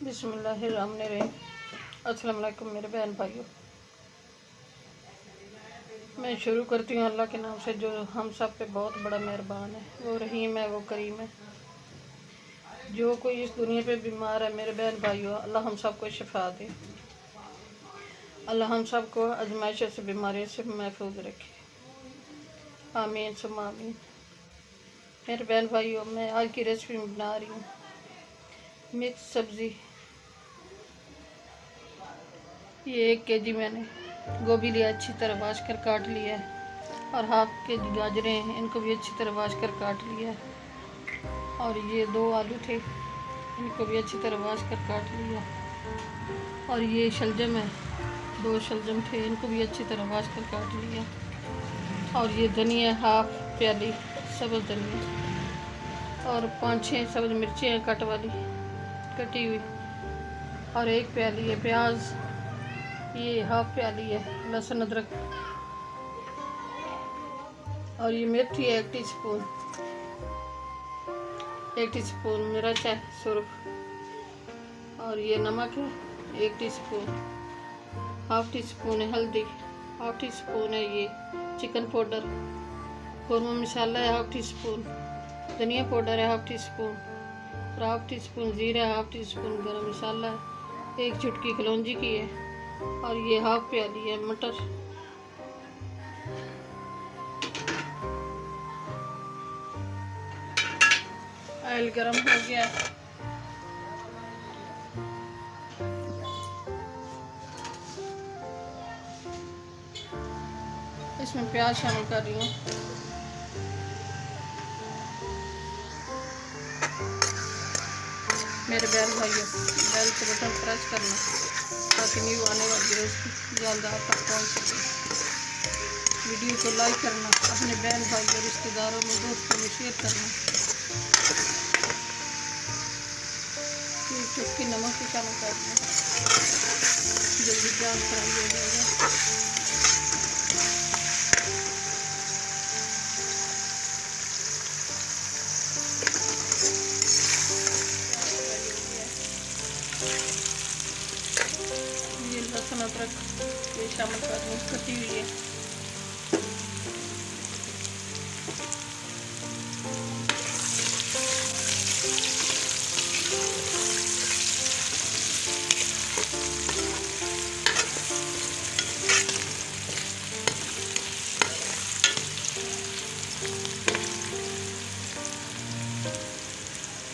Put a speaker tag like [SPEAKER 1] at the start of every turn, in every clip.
[SPEAKER 1] बिस्मिल्लाहिर्रहमानिर्रहीम। अस्सलाम वालेकुम मेरे बहन भाइयों। मैं शुरू करती हूँ अल्लाह के नाम से जो हम सब पे बहुत बड़ा मेहरबान है। वो रहीम है, वो करीम है। जो कोई इस दुनिया पे बीमार है मेरे बहन भाइयों, अल्लाह हम सब को शिफा दे। अल्लाह हम सब को आजमाइशों से, बीमारियों से महफूज रखे। आमीन सुम्मा आमीन। मेरे बहन भाइयों, मैं आज की रेसिपी बना रही हूँ मिक्स सब्ज़ी। ये 1 केजी मैंने गोभी लिया, अच्छी तरह वाश कर काट लिया है। और हाफ केजी गाजरें हैं, इनको भी अच्छी तरह वाश कर काट लिया है। और ये 2 आलू थे, इनको भी अच्छी तरह वाश कर काट लिया। और ये शलजम है, 2 शलजम थे, इनको भी अच्छी तरह वाश कर काट लिया। और ये धनिया हाफ प्याली सब्ज़ धनिया। और 5-6 सब्ज़ मिर्चें हैं कट वाली, कटी हुई। और 1 प्याली है प्याज, ये हाफ प्याली है लहसुन अदरक। और ये मेथी है 1 टीस्पून, 1 टीस्पून मिर्च है सुर्ख। और ये नमक है 1 टीस्पून, हाफ टीस्पून है हल्दी, हाफ टीस्पून है ये चिकन पाउडर, कौरमा मसाला है हाफ टीस्पून, धनिया पाउडर है हाफ टीस्पून, और हाफ टीस्पून ज़ीरा, हाफ टीस्पून गरम मसाला है, 1 चुटकी कलौंजी की है। और ये हाफ प्याली है मटर। ऑयल गरम हो गया है, इसमें प्याज शामिल कर रही हूँ। मेरे बहन भाइयों, बेल के बटन प्रेस करना ताकि न्यू आने वाली रेसिपी जल्द आप तक पहुँच सके। वीडियो को लाइक करना, अपने बहन भाइयों, रिश्तेदारों में, दोस्तों में शेयर करना। 1 चुटकी नमक की शामिल कर दें, जल्दी जान फ्राई हो जाएगा। ये लहसुन अदरक ये शामिल कर दूँ, कटी हुई है।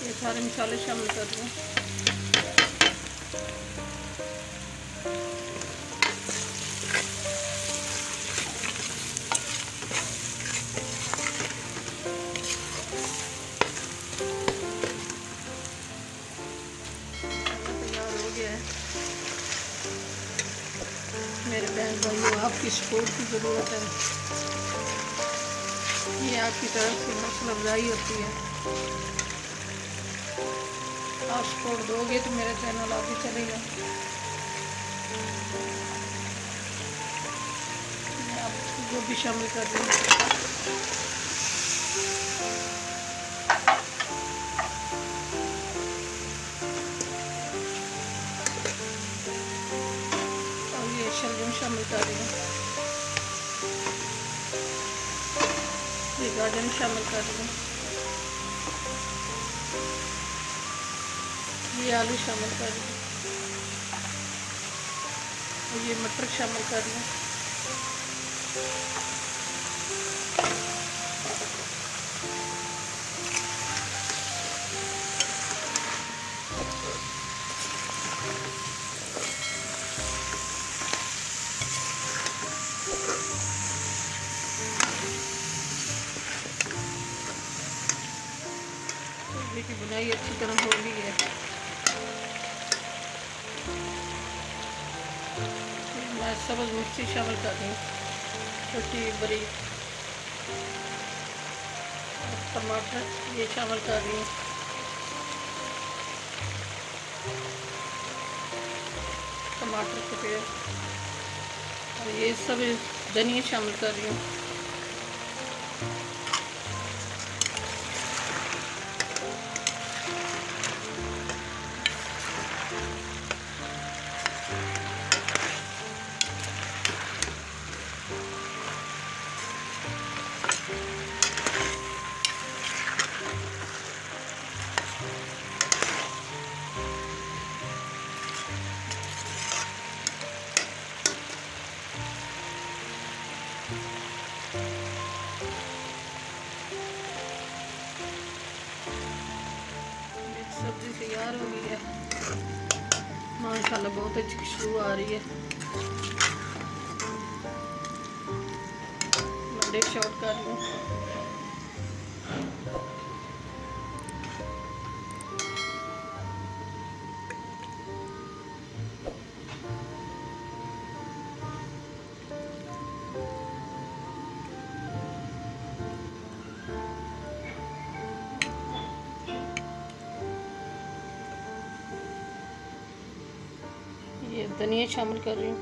[SPEAKER 1] ये सारे मसाले शामिल कर दूँ। मेरे बहन भाइयों, आपकी सपोर्ट की ज़रूरत है। ये आपकी तरफ से हौसला अफजाई होती है। आप सपोर्ट दोगे तो मेरा चैनल आगे चलेगा। मैं आपको जो भी शामिल कर रही हूँ। शलजम शामिल कर रही हूँ, ये गाजर शामिल कर रही हूँ, ये आलू शामिल कर रही हूँ, और ये मटर शामिल कर रही हूँ। की बुनाई अच्छी तरह हो गई है। मैं सब्ज़ मिर्ची शामिल कर रही हूँ, छोटी बड़ी। टमाटर ये शामिल कर रही हूँ, टमाटर के पेड़। और ये सब धनिया शामिल कर रही हूँ। तैयार हो गई है माशाल्लाह, बहुत अच्छी खुशबू आ रही है। मैं डिश आउट कर रही हूँ। ये धनिया शामिल कर रही हूँ।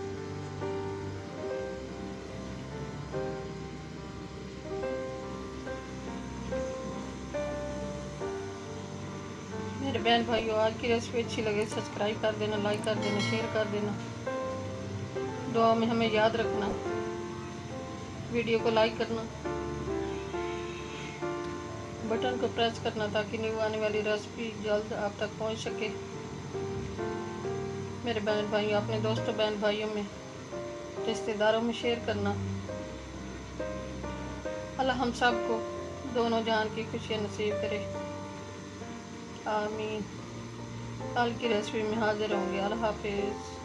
[SPEAKER 1] मेरे बहन भाइयों, आज की रेसिपी अच्छी लगे सब्सक्राइब कर देना, लाइक कर देना, शेयर कर देना। दुआ में हमें याद रखना, वीडियो को लाइक करना, बटन को प्रेस करना ताकि न्यू आने वाली रेसिपी जल्द आप तक पहुंच सके। मेरे बहन भाई अपने दोस्तों बहन भाइयों में, रिश्तेदारों में शेयर करना। अल्लाह हम सब को दोनों जहान की खुशियाँ नसीब करे, आमीन। कल की रेसिपी में हाजिर होंगे। अल्लाह हाफिज़।